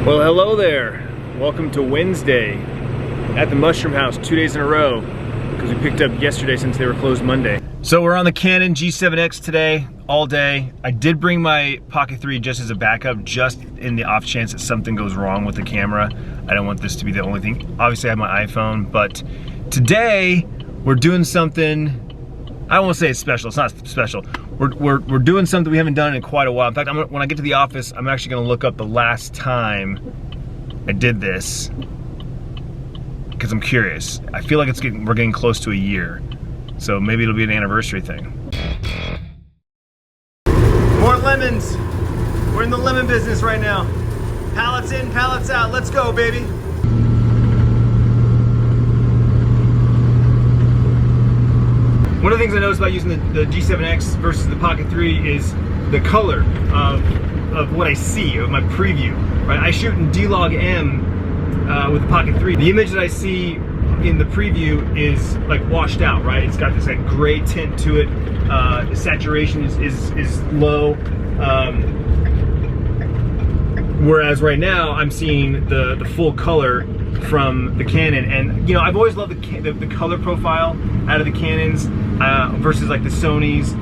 Well, hello there. Welcome to Wednesday at the Mushroom House, 2 days in a row, because we picked up yesterday since they were closed Monday. So we're on the Canon G7X today, all day. I did bring my Pocket 3 just as a backup, just in the off chance that something goes wrong with the camera. I don't want this to be the only thing. Obviously I have my iPhone, but today we're doing something, I won't say it's special, it's not special. We're doing something we haven't done in quite a while. In fact, when I get to the office, I'm actually gonna look up the last time I did this, because I'm curious. I feel like we're getting close to a year, so maybe it'll be an anniversary thing. More lemons. We're in the lemon business right now. Pallets in, pallets out. Let's go, baby. One of the things I noticed about using the G7X versus the Pocket 3 is the color of what I see, of my preview. Right? I shoot in D-Log M with the Pocket 3. The image that I see in the preview is like washed out, right? It's got this like gray tint to it. The saturation is low. Whereas right now I'm seeing the full color from the Canon, and you know, I've always loved the color profile out of the Canons versus like the Sonys.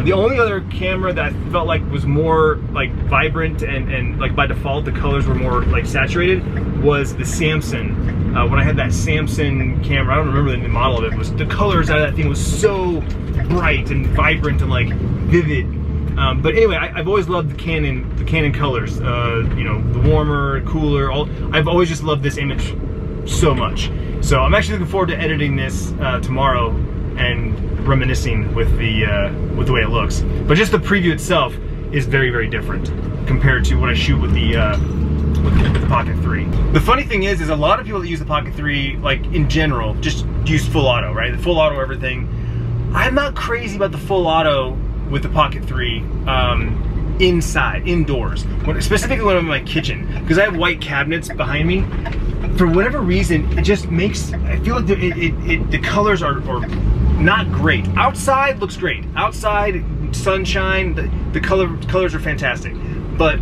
The only other camera that I felt like was more like vibrant and like by default the colors were more like saturated was the Samsung. When I had that Samsung camera, I don't remember the model of it, was the colors out of that thing was so bright and vibrant and like vivid. But anyway, I've always loved the Canon colors. You know, the warmer, cooler. I've always just loved this image so much. So I'm actually looking forward to editing this tomorrow and reminiscing with the way it looks. But just the preview itself is very, very different compared to what I shoot with the Pocket 3. The funny thing is a lot of people that use the Pocket 3, like in general, just use full auto, right? The full auto everything. I'm not crazy about the full auto with the Pocket 3 indoors, specifically when I'm in my kitchen, because I have white cabinets behind me. For whatever reason, it just makes, I feel like the colors are not great. Outside looks great. Outside, sunshine, the colors are fantastic. But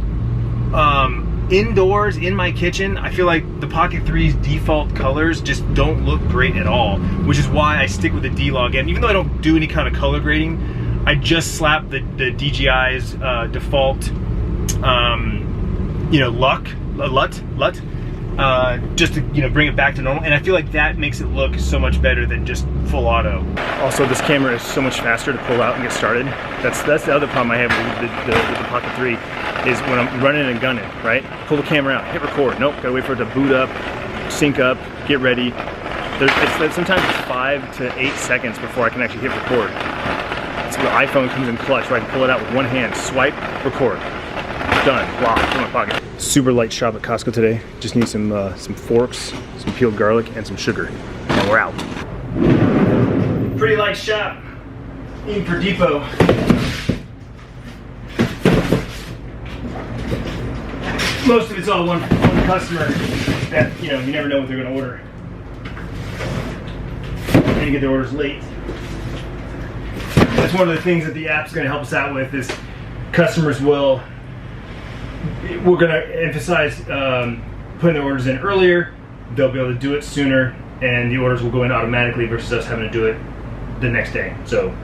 indoors, in my kitchen, I feel like the Pocket 3's default colors just don't look great at all, which is why I stick with the D-Log M. Even though I don't do any kind of color grading, I just slapped the DJI's default, you know, LUT, just to, you know, bring it back to normal. And I feel like that makes it look so much better than just full auto. Also, this camera is so much faster to pull out and get started. That's the other problem I have with the Pocket 3 is when I'm running and gunning, right? Pull the camera out, hit record. Nope, gotta wait for it to boot up, sync up, get ready. Sometimes it's 5 to 8 seconds before I can actually hit record. So the iPhone comes in clutch where I can pull it out with one hand, swipe, record. Done. Wow, in my pocket. Super light shop at Costco today. Just need some forks, some peeled garlic, and some sugar. And we're out. Pretty light shop. In for Depot. Most of it's all one customer that, you know, you never know what they're going to order. And you get their orders late. That's one of the things that the app's going to help us out with is customers we're going to emphasize putting their orders in earlier. They'll be able to do it sooner, and the orders will go in automatically versus us having to do it the next day. So,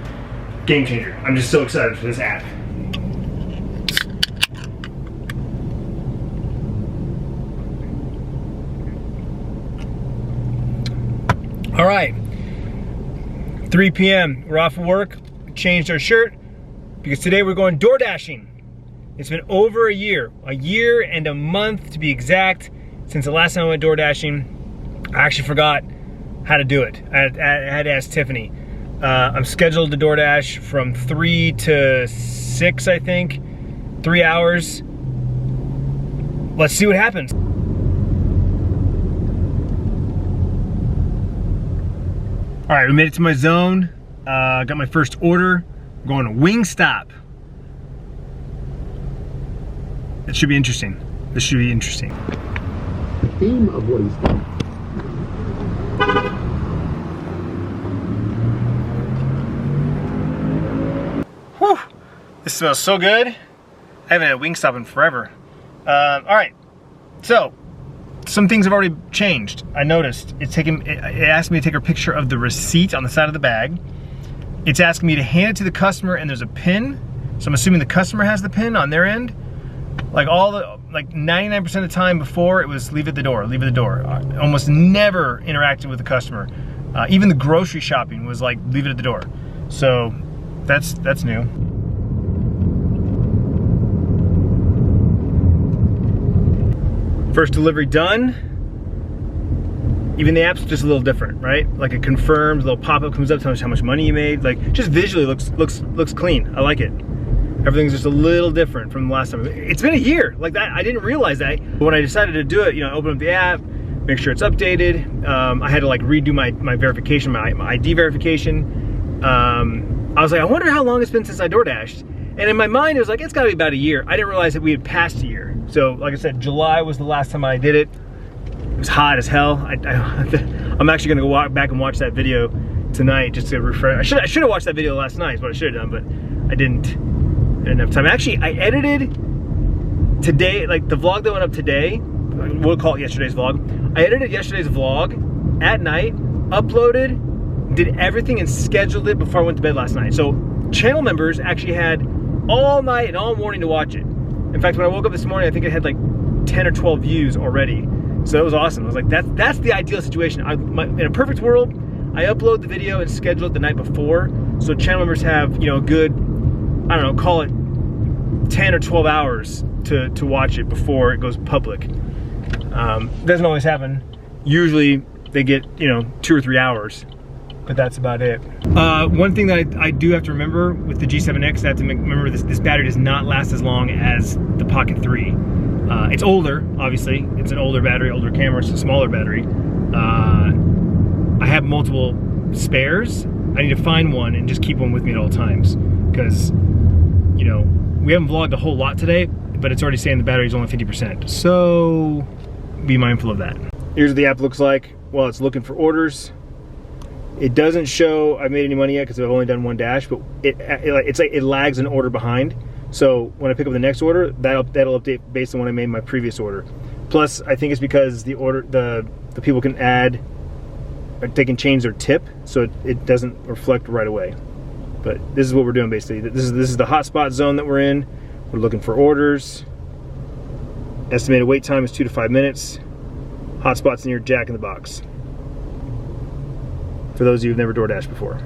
game changer. I'm just so excited for this app. All right, 3 p.m. We're off of work. Changed our shirt because today we're going DoorDashing. It's been over a year and a month to be exact, since the last time I went DoorDashing. I actually forgot how to do it. I had to ask Tiffany. I'm scheduled to DoorDash from 3 to 6, I think. 3 hours. Let's see what happens. All right, we made it to my zone. Got my first order. I'm going to Wingstop. It should be interesting. This should be interesting. The theme of Wingstop. Whew, this smells so good. I haven't had Wingstop in forever. All right, So, some things have already changed. I noticed it asked me to take a picture of the receipt on the side of the bag. It's asking me to hand it to the customer, and there's a pin. So I'm assuming the customer has the pin on their end. Like 99% of the time before, it was leave it at the door, leave it at the door. I almost never interacted with the customer. Even the grocery shopping was like leave it at the door. So that's new. First delivery done. Even the app's just a little different, right? Like it confirms, a little pop-up comes up, tells you how much money you made. Like just visually looks clean. I like it. Everything's just a little different from the last time. It's been a year, like that. I didn't realize that. But when I decided to do it, you know, open up the app, make sure it's updated. I had to like redo my verification, my ID verification. I was like, I wonder how long it's been since I DoorDashed. And in my mind, it was like, it's gotta be about a year. I didn't realize that we had passed a year. So like I said, July was the last time I did it. It was hot as hell. I'm actually gonna go back and watch that video tonight just to refresh. I should have watched that video last night, is what I should have done, but I didn't have time. Actually, I edited today, like the vlog that went up today, we'll call it yesterday's vlog. I edited yesterday's vlog at night, uploaded, did everything and scheduled it before I went to bed last night. So channel members actually had all night and all morning to watch it. In fact, when I woke up this morning, I think it had like 10 or 12 views already. So it was awesome. I was like, that's the ideal situation. In a perfect world, I upload the video and schedule it the night before, so channel members have, you know, a good, I don't know, call it 10 or 12 hours to watch it before it goes public. Doesn't always happen. Usually they get, you know, 2 or 3 hours, but that's about it. One thing that I do have to remember with the G7X, I have to remember this battery does not last as long as the Pocket 3. It's older, obviously. It's an older battery, older camera, it's a smaller battery. I have multiple spares. I need to find one and just keep one with me at all times. Because, you know, we haven't vlogged a whole lot today, but it's already saying the battery's only 50%. So, be mindful of that. Here's what the app looks like while it's looking for orders. It doesn't show I made any money yet because I've only done one dash, but it's like it lags an order behind. So when I pick up the next order, that'll update based on when I made my previous order. Plus, I think it's because the people can add, they can change their tip, so it doesn't reflect right away. But this is what we're doing basically. This is the hotspot zone that we're in. We're looking for orders. Estimated wait time is 2 to 5 minutes. Hotspot's near Jack in the Box. For those of you who've never DoorDashed before.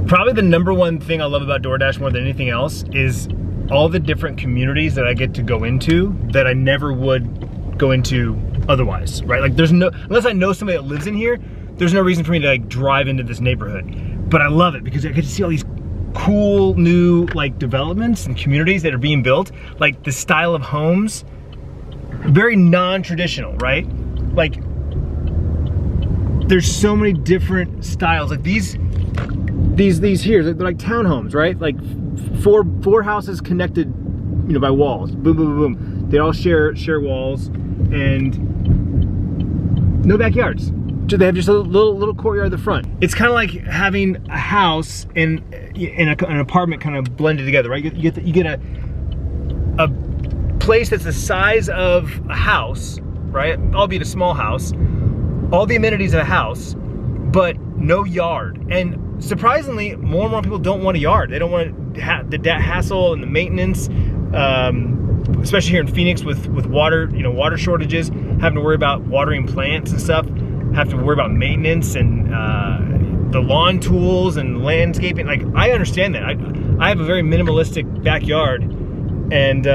Probably the #1 thing I love about DoorDash more than anything else is all the different communities that I get to go into that I never would go into otherwise, right? Like unless I know somebody that lives in here, there's no reason for me to like drive into this neighborhood. But I love it because I get to see all these cool new like developments and communities that are being built. Like the style of homes, very non-traditional, right? Like there's so many different styles. Like these here, they're like townhomes, right? Like four houses connected, you know, by walls. Boom, boom, boom, boom. They all share walls and no backyards. They have just a little courtyard at the front. It's kind of like having a house and an apartment kind of blended together, right? You get a place that's the size of a house, right? Albeit a small house. All the amenities of a house, but no yard. And surprisingly, more and more people don't want a yard. They don't want the hassle and the maintenance, especially here in Phoenix with water, you know, water shortages, having to worry about watering plants and stuff, have to worry about maintenance and the lawn tools and landscaping. Like, I understand that. I have a very minimalistic backyard and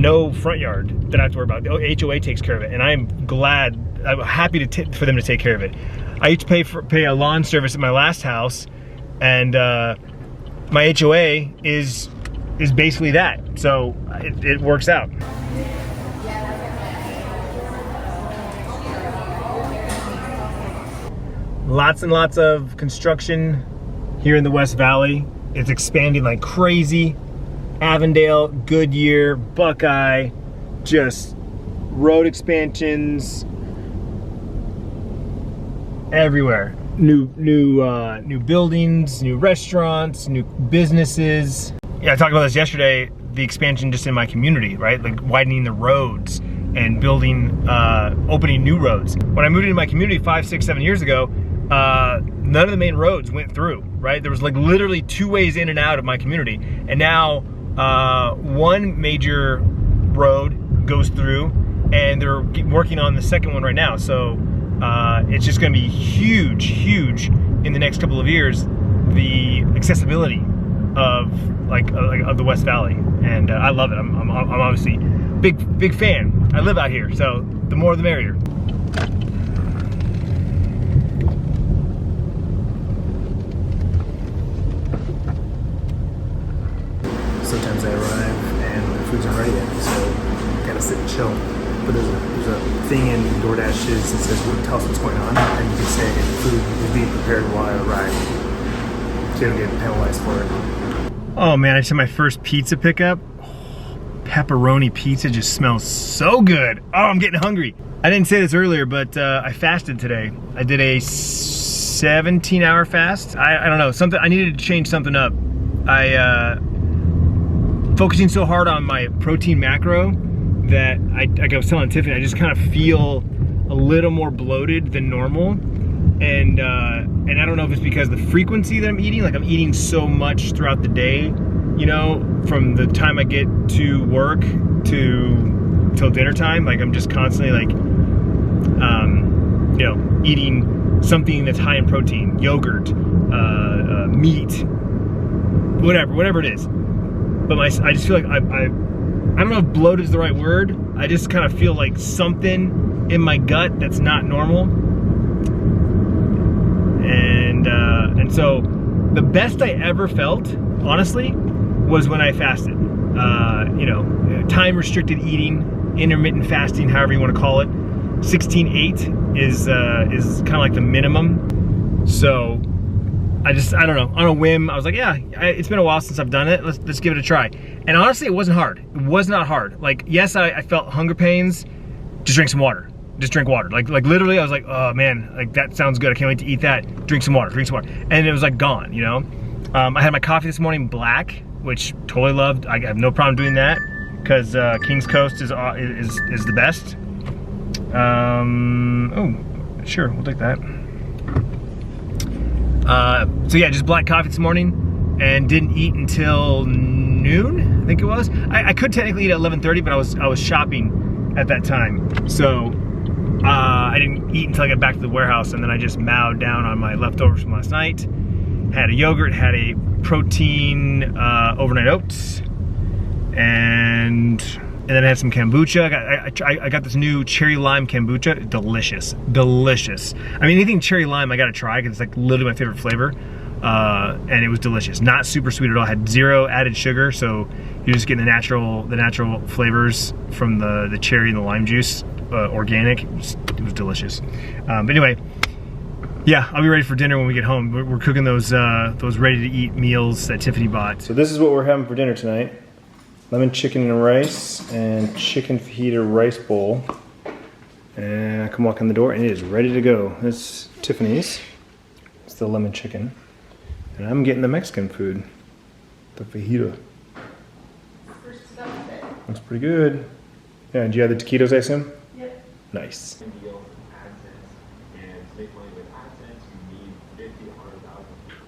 no front yard that I have to worry about. The HOA takes care of it, and I'm happy for them to take care of it. I used to pay a lawn service at my last house, and my HOA is basically that. So it works out. Lots and lots of construction here in the West Valley. It's expanding like crazy. Avondale, Goodyear, Buckeye, just road expansions, everywhere. New buildings, new restaurants, new businesses. Yeah, I talked about this yesterday, the expansion just in my community, right? Like widening the roads and building, opening new roads. When I moved into my community 5, 6, 7 years ago, none of the main roads went through, right? There was like literally 2 ways in and out of my community. And now, one major road goes through and they're working on the second one right now. So it's just gonna be huge in the next couple of years, the accessibility of of the West Valley. And I love it. I'm obviously big fan. I live out here, so the more the merrier. Sometimes I arrive and the food's not ready yet, so gotta sit and chill. But there's a thing in DoorDash that says, tell us what's going on, and you can say food is being prepared while I arrive, so you don't get penalized for it. Oh man, I just had my first pizza pickup. Pepperoni pizza just smells so good. Oh, I'm getting hungry. I didn't say this earlier, but I fasted today. I did a 17-hour fast. I don't know, I needed to change something up. Focusing so hard on my protein macro that like I was telling Tiffany, I just kind of feel a little more bloated than normal. And I don't know if it's because of the frequency that I'm eating, like I'm eating so much throughout the day, you know, from the time I get to work till dinner time, like I'm just constantly like, you know, eating something that's high in protein, yogurt, meat, whatever it is. But I just feel like I don't know if bloated is the right word. I just kind of feel like something in my gut that's not normal. And so the best I ever felt, honestly, was when I fasted. You know, time restricted eating, intermittent fasting, however you want to call it. 16/8 is kind of like the minimum. So I don't know, on a whim, I was like, yeah, it's been a while since I've done it. Let's give it a try. And honestly, it wasn't hard. It was not hard. Like, yes, I felt hunger pains. Just drink some water. Just drink water. Like literally, I was like, oh man, like that sounds good. I can't wait to eat that. Drink some water. And it was like gone, you know? I had my coffee this morning, black, which totally loved. I have no problem doing that because King's Coast is the best. Oh, sure, we'll take that. So yeah, just black coffee this morning and didn't eat until noon, I think it was. I could technically eat at 11:30, but I was shopping at that time. So I didn't eat until I got back to the warehouse, and then I just mowed down on my leftovers from last night. Had a yogurt, had a protein overnight oats, and then I had some kombucha. I got this new cherry lime kombucha. Delicious. I mean, anything cherry lime I gotta try because it's like literally my favorite flavor. And it was delicious. Not super sweet at all. Had 0 added sugar, so you're just getting the natural flavors from the cherry and the lime juice, organic. It was delicious. But anyway, yeah, I'll be ready for dinner when we get home. We're cooking those ready-to-eat meals that Tiffany bought. So this is what we're having for dinner tonight. Lemon chicken and rice and chicken fajita rice bowl. And I come walk in the door and it is ready to go. It's Tiffany's. It's the lemon chicken. And I'm getting the Mexican food. The fajita. Looks pretty good. Yeah, and you have the taquitos, I assume? Yep. Nice.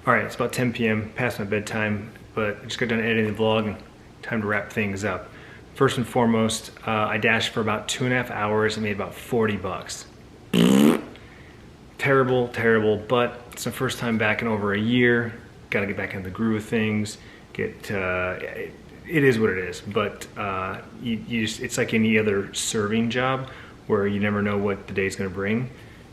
Alright, it's about 10 p.m. past my bedtime, but I just got done editing the vlog and time to wrap things up. First and foremost, I dashed for about 2.5 hours and made about 40 bucks. Terrible, but it's the first time back in over a year. Gotta get back in the groove of things. It is what it is, but it's like any other serving job where you never know what the day's gonna bring.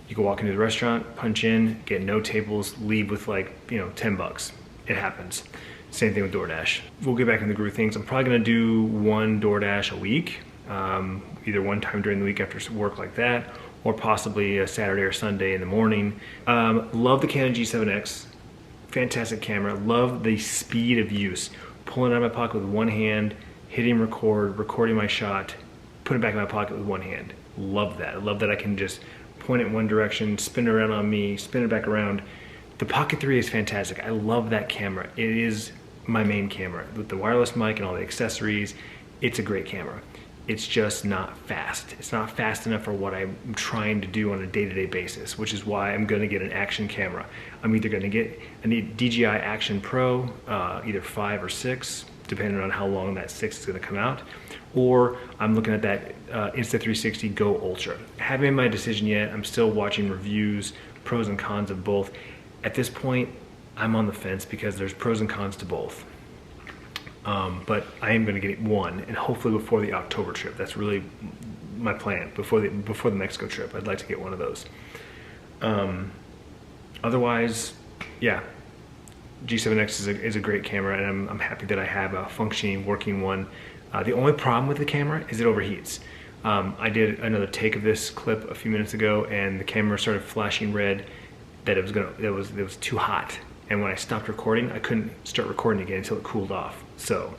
You can walk into the restaurant, punch in, get no tables, leave with like, you know, 10 bucks. It happens. Same thing with DoorDash. We'll get back in the groove of things. I'm probably gonna do 1 DoorDash a week, either one time during the week after work like that, or possibly a Saturday or Sunday in the morning. Love the Canon G7X, fantastic camera. Love the speed of use. Pulling it out of my pocket with one hand, hitting record, recording my shot, putting it back in my pocket with one hand. Love that. I love that I can just point it in one direction, spin it around on me, spin it back around. The Pocket 3 is fantastic. I love that camera. It is my main camera. With the wireless mic and all the accessories, it's a great camera. It's just not fast. It's not fast enough for what I'm trying to do on a day-to-day basis, which is why I'm gonna get an action camera. I'm either gonna get a DJI Action Pro, either 5 or 6, depending on how long that 6 is gonna come out, or I'm looking at that Insta360 Go Ultra. I haven't made my decision yet. I'm still watching reviews, pros and cons of both. At this point, I'm on the fence because there's pros and cons to both. But I am going to get one, and hopefully before the October trip. That's really my plan. Before the Mexico trip, I'd like to get one of those. Otherwise, yeah, G7X is a great camera, and I'm happy that I have a functioning, working one. The only problem with the camera is it overheats. I did another take of this clip a few minutes ago, and the camera started flashing red that it was too hot. And when I stopped recording, I couldn't start recording again until it cooled off. So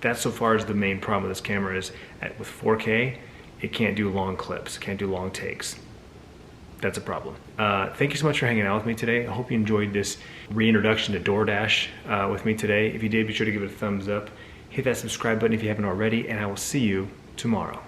that's so far as the main problem with this camera is with 4K, it can't do long clips, can't do long takes. That's a problem. Thank you so much for hanging out with me today. I hope you enjoyed this reintroduction to DoorDash with me today. If you did, be sure to give it a thumbs up. Hit that subscribe button if you haven't already, and I will see you tomorrow.